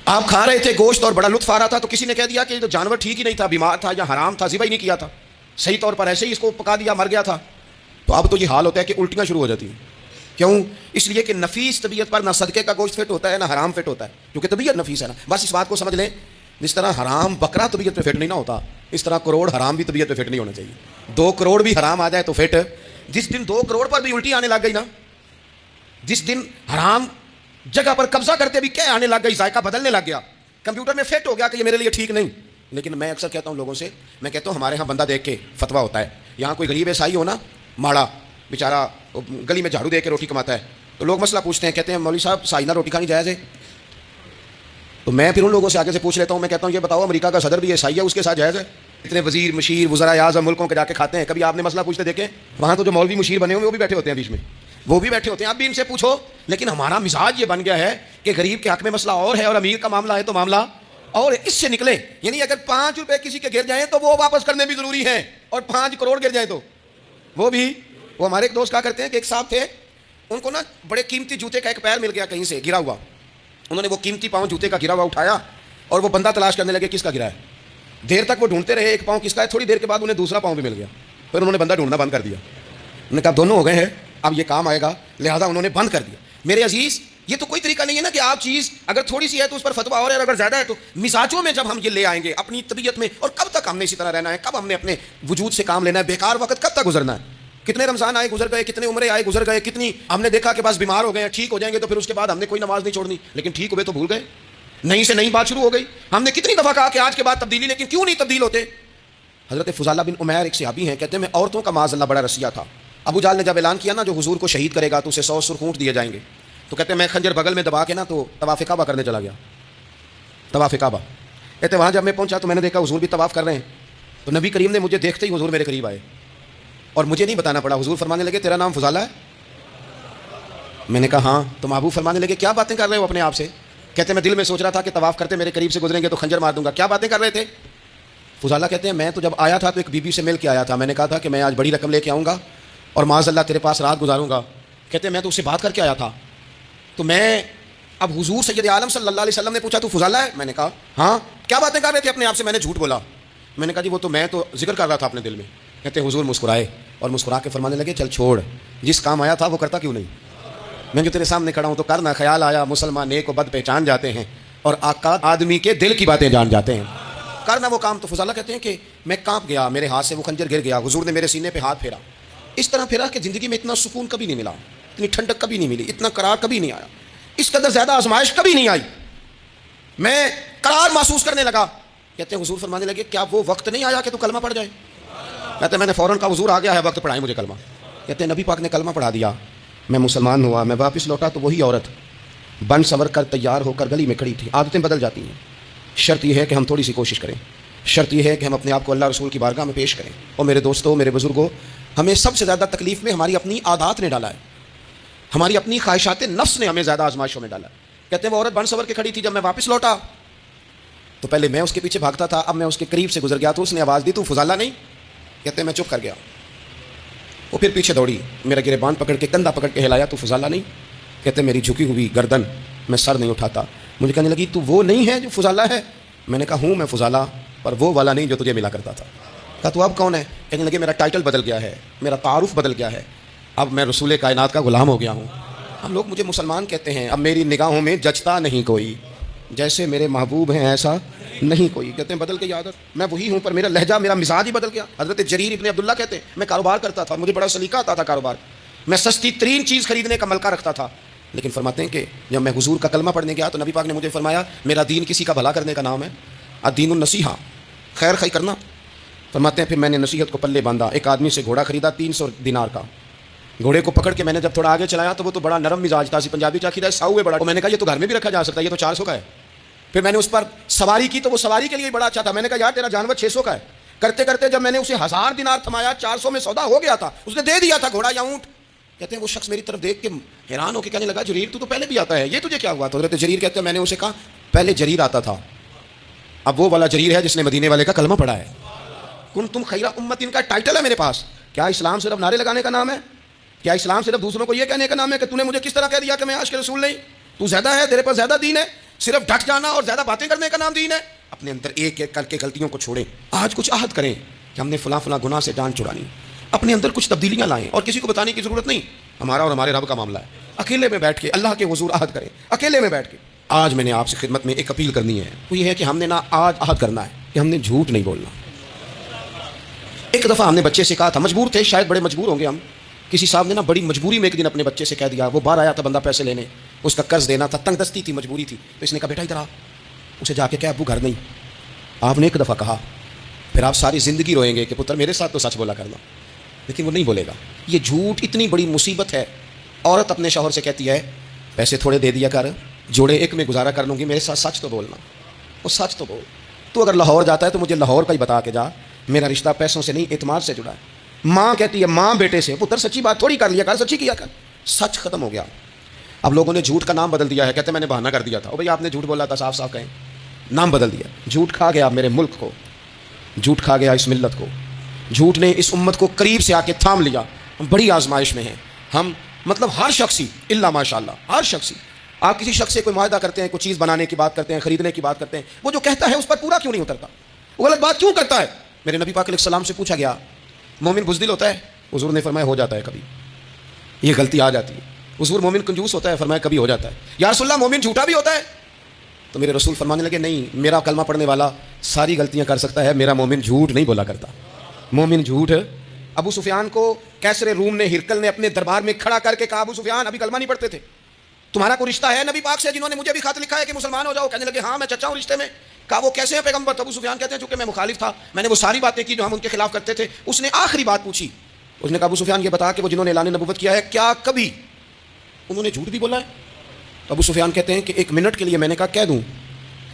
آپ کھا رہے تھے گوشت اور بڑا لطف آ رہا تھا, تو کسی نے کہہ دیا کہ یہ تو جانور ٹھیک ہی نہیں تھا, بیمار تھا یا حرام تھا, ذبح ہی نہیں کیا تھا, صحیح طور پر ایسے ہی اس کو پکا دیا, مر گیا تھا. تو اب تو یہ حال ہوتا ہے کہ الٹیاں شروع ہو جاتی ہیں. کیوں؟ اس لیے کہ نفیس طبیعت پر نہ صدقے کا گوشت فٹ ہوتا ہے نہ حرام فٹ ہوتا ہے, کیونکہ طبیعت نفیس ہے نا. بس اس بات کو سمجھ لیں, جس طرح حرام بکرا طبیعت پہ فٹ نہیں نہ ہوتا, اس طرح کروڑ حرام بھی طبیعت پہ فٹ نہیں ہونا چاہیے. 2 کروڑ بھی حرام آ جائے تو فٹ. جس دن 2 کروڑ پر بھی الٹی آنے لگ گئی نا, جس دن حرام جگہ پر قبضہ کرتے بھی کیا آنے لگ گئی, ذائقہ بدلنے لگ گیا, کمپیوٹر میں فٹ ہو گیا کہ یہ میرے لیے ٹھیک نہیں. لیکن میں اکثر کہتا ہوں لوگوں سے, میں کہتا ہوں ہمارے ہاں بندہ دیکھ کے فتویٰ ہوتا ہے. یہاں کوئی غریب عیسائی ہو نا, ماڑا بیچارہ گلی میں جھاڑو دے کے روٹی کماتا ہے, تو لوگ مسئلہ پوچھتے ہیں, کہتے ہیں مولوی صاحب سائنہ روٹی کھانی جائز ہے؟ تو میں پھر ان لوگوں سے آگے سے پوچھ لیتا ہوں, میں کہتا ہوں یہ بتاؤ امریکہ کا صدر بھی عیسائی ہے, اس کے ساتھ جائز ہے؟ اتنے وزیر مشیر وزراء اعظم ملکوں کے جا کے کھاتے ہیں, کبھی آپ نے مسئلہ پوچھتے دیکھیں؟ وہاں تو جو مولوی مشیر بنے ہوئے وہ بھی بیٹھے ہوتے ہیں بیچ میں, وہ بھی بیٹھے ہوتے ہیں, آپ بھی ان سے پوچھو. لیکن ہمارا مزاج یہ بن گیا ہے کہ غریب کے حق میں مسئلہ اور ہے اور امیر کا معاملہ ہے تو معاملہ اور اس سے نکلے. یعنی اگر 5 روپے کسی کے گر جائیں تو وہ واپس کرنے بھی ضروری ہیں, اور 5 کروڑ گر جائیں تو وہ بھی. وہ ہمارے ایک دوست کہا کرتے ہیں کہ ایک صاحب تھے, ان کو نا بڑے قیمتی جوتے کا ایک پیر مل گیا کہیں سے گرا ہوا. انہوں نے وہ قیمتی پاؤں جوتے کا گرا ہوا اٹھایا اور وہ بندہ تلاش کرنے لگے کس کا گرا ہے. دیر تک وہ ڈھونڈتے رہے ایک پاؤں کس کا ہے, تھوڑی دیر کے بعد انہیں دوسرا پاؤں بھی مل گیا. پھر انہوں نے بندہ ڈھونڈنا بند کر دیا. انہوں نے کہا دونوں ہو گئے ہیں, اب یہ کام آئے گا, لہذا انہوں نے بند کر دیا. میرے عزیز, یہ تو کوئی طریقہ نہیں ہے نا کہ آپ چیز اگر تھوڑی سی ہے تو اس پر فتویٰ اور ہے, اگر زیادہ ہے تو مزاجوں میں جب ہم یہ لے آئیں گے اپنی طبیعت میں, اور کب تک ہم نے اسی طرح رہنا ہے, کب ہم نے اپنے وجود سے کام لینا ہے, بیکار وقت کب تک گزرنا ہے. کتنے رمضان آئے گزر گئے, کتنے عمرے آئے گزر گئے, کتنی ہم نے دیکھا کہ بس بیمار ہو گئے ہیں, ٹھیک ہو جائیں گے تو پھر اس کے بعد ہم نے کوئی نماز نہیں چھوڑنی, لیکن ٹھیک ہوئے تو بھول گئے, نہیں سے نئی بات شروع ہو گئی. ہم نے کتنی دفعہ کہا کہ آج کے بعد تبدیلی, لیکن کیوں نہیں تبدیل ہوتے. حضرت فضالہ بن عمیر ایک صحابی ہیں, کہتے ہیں میں عورتوں کا معاذ اللہ بڑا رسیہ تھا. ابو جہل نے جب اعلان کیا نا جو حضور کو شہید کرے گا تو اسے 100 سرخ اونٹ دیے جائیں گے, تو کہتے ہیں میں خنجر بغل میں دبا کے نا تو طواف کعبہ کرنے چلا گیا. طواف کعبہ کہتے وہاں جب میں پہنچا تو میں نے دیکھا حضور بھی طواف کر رہے ہیں. تو نبی کریم نے مجھے دیکھتے ہی حضور میرے قریب آئے اور مجھے نہیں بتانا پڑا. حضور فرمانے لگے تیرا نام فضالہ ہے؟ میں نے کہا ہاں. تو محبوب فرمانے لگے کیا باتیں کر رہے ہو اپنے آپ سے؟ کہتے میں دل میں سوچ رہا تھا کہ طواف کرتے میرے قریب سے گزریں گے تو خنجر مار دوں گا. کیا باتیں کر رہے تھے؟ فضالہ کہتے ہیں میں تو جب آیا تھا تو ایک بی بی سے مل کے آیا تھا. میں نے کہا تھا کہ میں آج بڑی رقم لے کے آؤں گا اور معاذ اللہ تیرے پاس رات گزاروں گا. کہتے ہیں میں تو اس سے بات کر کے آیا تھا. تو میں اب حضور سید عالم صلی اللہ علیہ وسلم نے پوچھا تو فضالہ ہے؟ میں نے کہا ہاں. کیا باتیں کر رہے تھے اپنے آپ سے؟ میں نے جھوٹ بولا. میں نے کہا جی وہ تو میں تو ذکر کر رہا تھا اپنے دل میں. کہتے ہیں حضور مسکرائے اور مسکرا کے فرمانے لگے چل چھوڑ, جس کام آیا تھا وہ کرتا کیوں نہیں؟ میں جو تیرے سامنے کھڑا ہوں تو کرنا. خیال آیا مسلمان نیک و بد پہچان جاتے ہیں اور آقا آدمی کے دل کی باتیں جان جاتے ہیں. کرنا وہ کام. تو فضالہ کہتے ہیں کہ میں کانپ گیا, میرے ہاتھ سے وہ خنجر گر گیا. حضور نے میرے سینے پہ ہاتھ پھیرا, اس طرح پھیرا کہ زندگی میں اتنا سکون کبھی نہیں ملا, اتنی ٹھنڈک کبھی نہیں ملی, اتنا قرار کبھی نہیں آیا, اس قدر زیادہ آزمائش کبھی نہیں آئی. میں قرار محسوس کرنے لگا. کہتے ہیں حضور فرمانے لگے کیا وہ وقت نہیں آیا کہ تو کلمہ پڑھ جائے؟ کہتے ہیں میں نے فوراً کہا حضور آ گیا ہے وقت, پڑھائیں مجھے کلمہ. کہتے ہیں نبی پاک نے کلمہ پڑھا دیا, میں مسلمان ہوا. میں واپس لوٹا تو وہی عورت بن سنور کر تیار ہو کر گلی میں کھڑی تھی. عادتیں بدل جاتی ہیں. شرط یہ ہے کہ ہم تھوڑی سی کوشش کریں, شرط یہ ہے کہ ہم اپنے آپ کو اللہ رسول کی بارگاہ میں پیش کریں. اور میرے دوستوں, میرے بزرگوں, ہمیں سب سے زیادہ تکلیف میں ہماری اپنی عادات نے ڈالا ہے, ہماری اپنی خواہشات نفس نے ہمیں زیادہ آزمائشوں میں ڈالا ہے. کہتے ہیں وہ عورت بن سنور کے کھڑی تھی. جب میں واپس لوٹا تو پہلے میں اس کے پیچھے بھاگتا تھا، اب میں اس کے قریب سے گزر گیا تو اس نے آواز دی تو فضالہ نہیں؟ کہتے ہیں میں چپ کر گیا. وہ پھر پیچھے دوڑی، میرا گریبان پکڑ کے کندھا پکڑ کے ہلایا، تو فضالہ نہیں؟ کہتے ہیں میری جھکی ہوئی گردن، میں سر نہیں اٹھاتا. مجھے کہنے لگی تو وہ نہیں ہے جو فضالہ ہے؟ میں نے کہا ہوں میں فضالہ، پر وہ والا نہیں جو تجھے ملا کرتا تھا. کہا تو اب کون ہے؟ کہنے لگے میرا ٹائٹل بدل گیا ہے، میرا تعارف بدل گیا ہے، اب میں رسول کائنات کا غلام ہو گیا ہوں. ہم لوگ مجھے مسلمان کہتے ہیں، اب میری نگاہوں میں جچتا نہیں کوئی، جیسے میرے محبوب ہیں ایسا نہیں کوئی. کہتے ہیں بدل گئی عادت، میں وہی ہوں پر میرا لہجہ میرا مزاج ہی بدل گیا. حضرت جریر ابن عبداللہ کہتے ہیں میں کاروبار کرتا تھا، مجھے بڑا سلیقہ آتا تھا کاروبار، میں سستی ترین چیز خریدنے کا ملکہ رکھتا تھا. لیکن فرماتے ہیں کہ جب میں حضور کا کلمہ پڑھنے گیا تو نبی پاک نے مجھے فرمایا میرا دین کسی کا بھلا کرنے کا نام ہے، الدین النصیحہ، خیر خی کرنا. فرماتے ہیں پھر میں نے نصیحت کو پلے باندھا. ایک آدمی سے گھوڑا خریدا 300 دینار کا. گھوڑے کو پکڑ کے میں نے جب تھوڑا آگے چلایا تو وہ تو بڑا نرم مزاج تھا، پنجابی چاخیدہ ساؤ ہے بڑا. میں نے کہا یہ تو گھر میں بھی رکھا جا سکتا ہے، یہ تو 400 کا ہے. پھر میں نے اس پر سواری کی تو وہ سواری کے لیے بڑا اچھا تھا. میں نے کہا یار تیرا جانور 600 کا ہے. کرتے کرتے جب میں نے اسے 1000 دینار تھمایا، 400 میں سودا ہو گیا تھا، اس نے دے دیا تھا گھوڑا یا اونٹ. کہتے ہیں وہ شخص میری طرف دیکھ کے حیران ہو کے کہنے لگا جریر تو پہلے بھی آتا ہے، یہ تجھے کیا ہوا؟ تو حضرت جریر کہتے ہیں میں نے اسے کہا پہلے جریر آتا تھا، اب وہ والا جریر ہے جس نے مدینے والے کا کلمہ پڑھا ہے. کنتم خیر امت، ان کا ٹائٹل ہے میرے پاس. کیا اسلام صرف نعرے لگانے کا نام ہے؟ کیا اسلام صرف دوسروں کو یہ کہنے کا نام ہے کہ تو نے مجھے کس طرح کہہ دیا کہ میں عاشق رسول نہیں؟ تو زیادہ ہے، تیرے پاس زیادہ دین ہے. صرف ڈٹ جانا اور زیادہ باتیں کرنے کا نام دین ہے؟ اپنے اندر ایک ایک کر کے غلطیوں کو چھوڑیں. آج کچھ عہد کریں کہ ہم نے فلاں فلاں گناہ سے جان چھڑانی، اپنے اندر کچھ تبدیلیاں لائیں اور کسی کو بتانے کی ضرورت نہیں. ہمارا اور ہمارے رب کا معاملہ ہے. اکیلے میں بیٹھ کے اللہ کے حضور عہد کریں، اکیلے میں بیٹھ کے. آج میں نے آپ سے خدمت میں ایک اپیل کرنی ہے، وہ یہ ہے کہ ہم نے نہ آج عہد کرنا ہے کہ ہم نے جھوٹ نہیں بولنا. ایک دفعہ ہم نے بچے سے کہا تھا، مجبور تھے، شاید بڑے مجبور ہوں گے ہم. کسی صاحب نے نا بڑی مجبوری میں ایک دن اپنے بچے سے کہہ دیا، وہ باہر آیا تھا بندہ پیسے لینے، اس کا قرض دینا تھا، تنگ دستی تھی، مجبوری تھی. تو اس نے کہا بیٹا ادھر آ. اسے جا کے کہا ابو گھر نہیں. آپ نے ایک دفعہ کہا، پھر آپ ساری زندگی روئیں گے کہ پتر میرے ساتھ تو سچ بولا کرنا، لیکن وہ نہیں بولے گا. یہ جھوٹ اتنی بڑی مصیبت ہے. عورت اپنے شوہر سے کہتی ہے پیسے تھوڑے دے دیا کر، جوڑے ایک میں گزارا کر لوں گی، میرے ساتھ سچ تو بولنا. وہ سچ تو بول. تو اگر لاہور جاتا ہے تو مجھے لاہور کا ہی بتا کے جا، میرا رشتہ پیسوں سے نہیں اعتماد سے جڑا ہے. ماں کہتی ہے ماں بیٹے سے، پتر سچی بات تھوڑی کر لیا کر، سچی کیا کر. سچ ختم ہو گیا. اب لوگوں نے جھوٹ کا نام بدل دیا ہے، کہتے ہیں میں نے بہانہ کر دیا تھا. او بھائی آپ نے جھوٹ بولا تھا، صاف صاف کہیں، نام بدل دیا. جھوٹ کھا گیا میرے ملک کو، جھوٹ کھا گیا اس ملت کو. جھوٹ نے اس امت کو قریب سے آ کے تھام لیا. ہم بڑی آزمائش میں ہیں. ہم مطلب ہر شخصی الا ماشاء اللہ، ہر شخصی. آپ کسی شخص سے کوئی معاہدہ کرتے ہیں، کوئی چیز بنانے کی بات کرتے ہیں، خریدنے کی بات کرتے ہیں، وہ جو کہتا ہے اس پر پورا کیوں نہیں اترتا؟ وہ غلط بات کیوں کرتا ہے؟ میرے نبی پاک علیہ السلام سے پوچھا گیا مومن بزدل ہوتا ہے؟ حضور نے فرمایا ہو جاتا ہے کبھی، یہ غلطی آ جاتی ہے. حضور مومن کنجوس ہوتا ہے؟ فرمایا کبھی ہو جاتا ہے. یا رسول اللہ مومن جھوٹا بھی ہوتا ہے؟ تو میرے رسول فرمانے لگے نہیں، میرا کلمہ پڑھنے والا ساری غلطیاں کر سکتا ہے، میرا مومن جھوٹ نہیں بولا کرتا. مومن جھوٹ. ابو سفیان کو کیسر روم نے، ہرکل نے اپنے دربار میں کھڑا کر کے کہا ابو سفیان ابھی کلمہ نہیں پڑھتے تھے، تمہارا کوئی رشتہ ہے نبی پاک سے جنہوں نے مجھے بھی خط لکھا ہے کہ مسلمان ہو جاؤ؟ کہنے لگے ہاں میں چچا ہوں رشتے میں. کہا وہ کیسے ہیں پیغمبر؟ ابو سفیان کہتے ہیں چونکہ میں مخالف تھا، میں نے وہ ساری باتیں کی جو ہم ان کے خلاف کرتے تھے. اس نے آخری بات پوچھی، اس نے کہا ابو سفیان یہ بتا کہ وہ جنہوں نے اعلان نبوت کیا ہے کیا کبھی انہوں نے جھوٹ بھی بولا ہے؟ تو ابو سفیان کہتے ہیں کہ ایک منٹ کے لیے میں نے کہا کہہ دوں،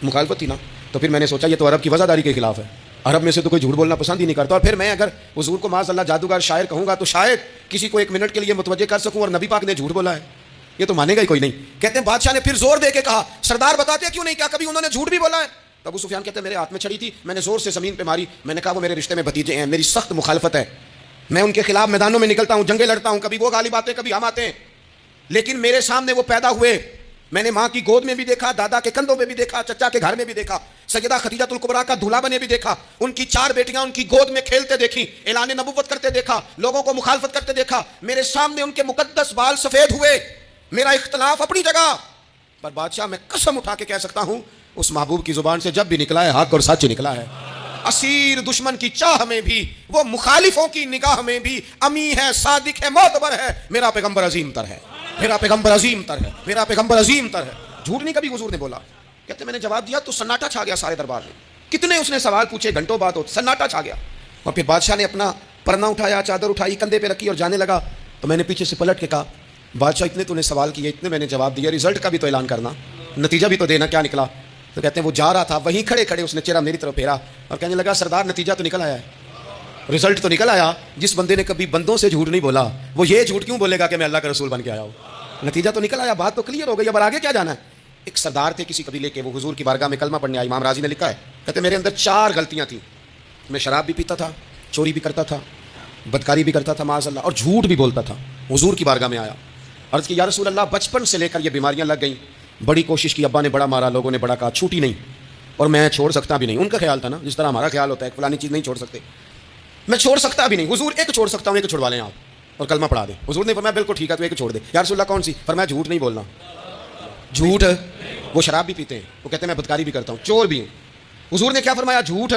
مخالفت تھی نا. تو پھر میں نے سوچا یہ تو عرب کی وزاداری کے خلاف ہے، عرب میں سے تو کوئی جھوٹ بولنا پسند ہی نہیں کرتا. اور پھر میں اگر حضور کو معاذ اللہ جادوگر شاعر کہوں گا تو شاید کسی کو ایک منٹ کے لیے متوجہ کر سکوں، اور نبی پاک نے جھوٹ بولا ہے، یہ تو مانے گا ہی کوئی نہیں. کہتے ہیں بادشاہ نے پھر زور دے کے کہا سردار بتاتے کیوں نہیں، کیا کبھی انہوں نے جھوٹ بھی بولا ہے؟ تو ابو سفیان کہتے ہیں میرے ہاتھ میں چھڑی تھی، میں نے زور سے زمین پہ ماری. میں نے کہا وہ میرے رشتے میں بھتیجے ہیں، میری سخت مخالفت ہے، میں ان کے خلاف میدانوں میں نکلتا ہوں، جنگیں لڑتا ہوں، کبھی وہ غالب آتے ہیں کبھی ہم آتے ہیں، لیکن میرے سامنے وہ پیدا ہوئے. میں نے ماں کی گود میں بھی دیکھا، دادا کے کندھوں میں بھی دیکھا، چچا کے گھر میں بھی دیکھا، سیدہ خدیجہ الکبریٰ کا دولہا بنے بھی دیکھا، ان کی 4 بیٹیاں ان کی گود میں کھیلتے دیکھی، اعلان نبوت کرتے دیکھا، لوگوں کو مخالفت کرتے دیکھا. میرے سامنے ان کے مقدس بال سفید ہوئے. میرا اختلاف اپنی جگہ، پر بادشاہ میں قسم اٹھا کے کہہ سکتا ہوں اس محبوب کی زبان سے جب بھی نکلا ہے حق اور سچ نکلا ہے. اسیر دشمن کی چاہ میں بھی، وہ مخالفوں کی نگاہ میں بھی امی ہے، صادق ہے، معتبر ہے. میرا پیغمبر عظیم تر ہے، میرا پیغمبر عظیم تر ہے، میرا پیغمبر عظیم تر ہے. جھوٹ نہیں کبھی حضور نے بولا. کہتے میں نے جواب دیا تو سناٹا چھا گیا سارے دربار میں. کتنے اس نے سوال پوچھے، گھنٹوں بات ہو، سناٹا چھا گیا. اور پھر بادشاہ نے اپنا پرنا اٹھایا، چادر اٹھائی، کندھے پہ رکھی اور جانے لگا. تو میں نے پیچھے سے پلٹ کے کہا بادشاہ اتنے تو نے سوال کیے، اتنے میں نے جواب دیا، رزلٹ کا بھی تو اعلان کرنا، نتیجہ بھی تو دینا، کیا نکلا؟ تو کہتے ہیں وہ جا رہا تھا، وہیں کھڑے کھڑے اس نے چہرہ میری طرف پھیرا اور کہنے لگا سردار نتیجہ تو نکل آیا ہے، رزلٹ تو نکل آیا. جس بندے نے کبھی بندوں سے جھوٹ نہیں بولا وہ یہ جھوٹ کیوں بولے گا کہ میں اللہ کا رسول بن کے آیا ہوں؟ نتیجہ تو نکل آیا، بات تو کلیئر ہو گئی، اب آگے کیا جانا ہے؟ ایک سردار تھے کسی قبیلے کے, وہ حضور کی بارگاہ میں کلمہ پڑھنے آئے. امام راضی نے لکھا ہے, کہتے میرے اندر 4 غلطیاں تھیں. میں شراب بھی پیتا تھا, چوری بھی کرتا تھا, بدکاری بھی کرتا تھا معاذ اللہ, اور جھوٹ بھی بولتا تھا. حضور کی بارگاہ میں آیا, عرض کی یا رسول اللہ بچپن سے لے کر یہ بیماریاں لگ گئیں, بڑی کوشش کی, ابا نے بڑا مارا, لوگوں نے بڑا کہا, چھوٹی نہیں, اور میں چھوڑ سکتا بھی نہیں. ان کا خیال تھا نا جس طرح ہمارا خیال ہوتا ہے فلانی چیز نہیں چھوڑ سکتے, میں چھوڑ سکتا بھی نہیں. حضور ایک چھوڑ سکتا ہوں, ایک چھڑوا لیں آپ اور کلمہ پڑھا دیں. حضور نے فرمایا بالکل ٹھیک ہے, تو ایک چھوڑ دے. یا رسول اللہ کون سی؟ فرمایا جھوٹ نہیں بولنا. جھوٹ, وہ شراب بھی پیتے ہیں, وہ کہتے ہیں میں بدکاری بھی کرتا ہوں, چور بھی ہوں. حضور نے کیا فرمایا؟ جھوٹ.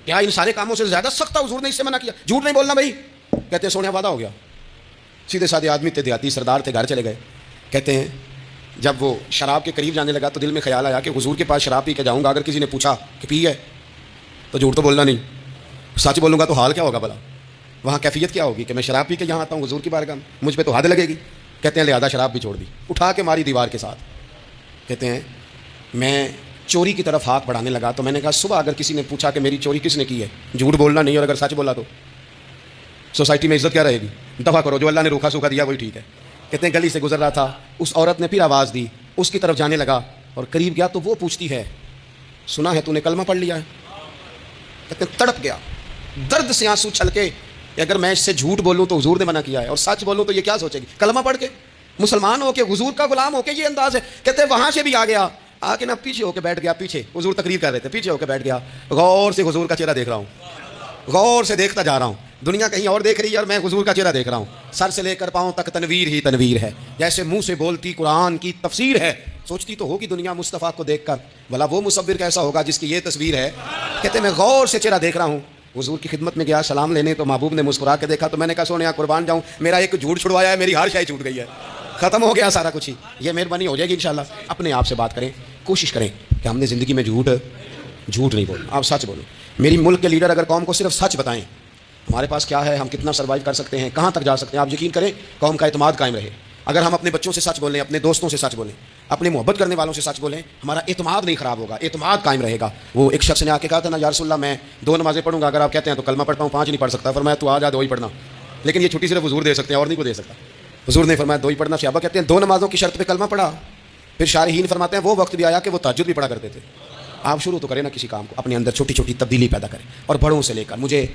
کیا ان سارے کاموں سے زیادہ سخت حضور نے اس سے منع کیا؟ جھوٹ نہیں بولنا بھائی. کہتے ہیں سونے وعدہ ہو گیا. سیدھے سادے آدمی تھے, دیہاتی سردار تھے, گھر چلے گئے. کہتے ہیں جب وہ شراب کے قریب جانے لگا تو دل میں خیال آیا کہ حضور کے پاس شراب پی کے جاؤں گا, اگر کسی نے پوچھا کہ پی ہے تو جھوٹ تو بولنا نہیں, سچ بولوں گا تو حال کیا ہوگا بھلا, وہاں کیفیت کیا ہوگی کہ میں شراب پی کے یہاں آتا ہوں حضور کی بارگاہ میں, مجھ پہ تو حد لگے گی. کہتے ہیں لہذا شراب بھی چھوڑ دی, اٹھا کے ماری دیوار کے ساتھ. کہتے ہیں میں چوری کی طرف ہاتھ بڑھانے لگا تو میں نے کہا صبح اگر کسی نے پوچھا کہ میری چوری کس نے کی ہے, جھوٹ بولنا نہیں, اور اگر سچ بولا تو سوسائٹی میں عزت کیا رہے گی؟ دفع کرو, جو اللہ نے روکھا سوکھا دیا وہی ٹھیک ہے. کہتے ہیں گلی سے گزر رہا تھا, اس عورت نے پھر آواز دی, اس کی طرف جانے لگا اور قریب گیا تو وہ پوچھتی ہے سنا ہے تو نے کلمہ پڑھ لیا ہے؟ کہتے ہیں تڑپ گیا, درد سے آنسو چھلکے کہ اگر میں اس سے جھوٹ بولوں تو حضور نے منع کیا ہے, اور سچ بولوں تو یہ کیا سوچے گی؟ کلمہ پڑھ کے, مسلمان ہو کے, حضور کا غلام ہو کے, یہ انداز ہے. کہتے ہیں وہاں سے بھی آ گیا, آ کے نا پیچھے ہو کے بیٹھ گیا, پیچھے حضور تقریر کر رہے تھے, پیچھے ہو کے بیٹھ گیا. غور سے حضور کا چہرہ دیکھ رہا ہوں, غور سے دیکھتا جا رہا ہوں. دنیا کہیں اور دیکھ رہی ہے اور میں حضور کا چہرہ دیکھ رہا ہوں. سر سے لے کر پاؤں تک تنویر ہی تنویر ہے, جیسے منہ سے بولتی قرآن کی تفسیر ہے. سوچتی تو ہوگی دنیا مصطفیٰ کو دیکھ کر بھلا وہ مصور کیسا ہوگا جس کی یہ تصویر ہے. کہتے میں غور سے چہرہ دیکھ رہا ہوں. حضور کی خدمت میں گیا سلام لینے تو محبوب نے مسکرا کے دیکھا تو میں نے کہا سونیا قربان جاؤں, میرا ایک جھوٹ چھڑوایا ہے, میری ہر شے چھوٹ گئی ہے, ختم ہو گیا سارا کچھ ہی. یہ مہربانی ہو جائے گی انشاءاللہ. اپنے آپ سے بات کریں, کوشش کریں کہ ہم نے زندگی میں جھوٹ نہیں بولنا, آپ سچ بولیں. میری ملک کے لیڈر اگر قوم کو صرف سچ بتائیں ہمارے پاس کیا ہے, ہم کتنا سروائیو کر سکتے ہیں, کہاں تک جا سکتے ہیں, آپ یقین کریں قوم کا اعتماد قائم رہے. اگر ہم اپنے بچوں سے سچ بولیں, اپنے دوستوں سے سچ بولیں, اپنے محبت کرنے والوں سے سچ بولیں, ہمارا اعتماد نہیں خراب ہوگا, اعتماد قائم رہے گا. وہ ایک شخص نے آ کے کہا تھا نا یا رسول اللہ میں 2 نمازیں پڑھوں گا, اگر آپ کہتے ہیں تو کلمہ پڑھتا ہوں, 5 نہیں پڑھ سکتا. فرمایا تو آ جا 2 ہی پڑھنا, لیکن یہ چھٹی صرف حضور دے سکتے ہیں اور نہیں کو دے سکتا. حضور نے فرمایا 2 ہی پڑھنا. صحابہ کہتے ہیں 2 نمازوں کی شرط پہ کلمہ پڑھا. پھر شارحین فرماتے ہیں وہ وقت بھی آیا کہ وہ تہجد بھی پڑھا کرتے تھے. آپ شروع تو کریں نا کسی کام کو, اپنے اندر چھوٹی چھوٹی تبدیلی پیدا کریں, اور بڑوں سے لے کر. مجھے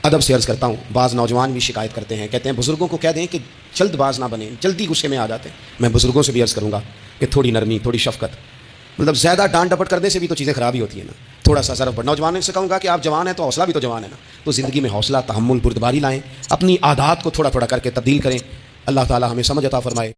ادب سے عرض کرتا ہوں, بعض نوجوان بھی شکایت کرتے ہیں, کہتے ہیں بزرگوں کو کہہ دیں کہ جلد باز نہ بنیں, جلدی غصے میں آ جاتے ہیں. میں بزرگوں سے بھی عرض کروں گا کہ تھوڑی نرمی, تھوڑی شفقت, مطلب زیادہ ڈانٹ ڈپٹ کرنے سے بھی تو چیزیں خراب ہی ہوتی ہیں نا, تھوڑا سا ضرب. نوجوانوں سے کہوں گا کہ آپ جوان ہیں تو حوصلہ بھی تو جوان ہے نا, تو زندگی میں حوصلہ, تحمل, بردباری لائیں, اپنی عادات کو تھوڑا تھوڑا کر کے تبدیل کریں. اللہ تعالی ہمیں سمجھ عطا فرمائے.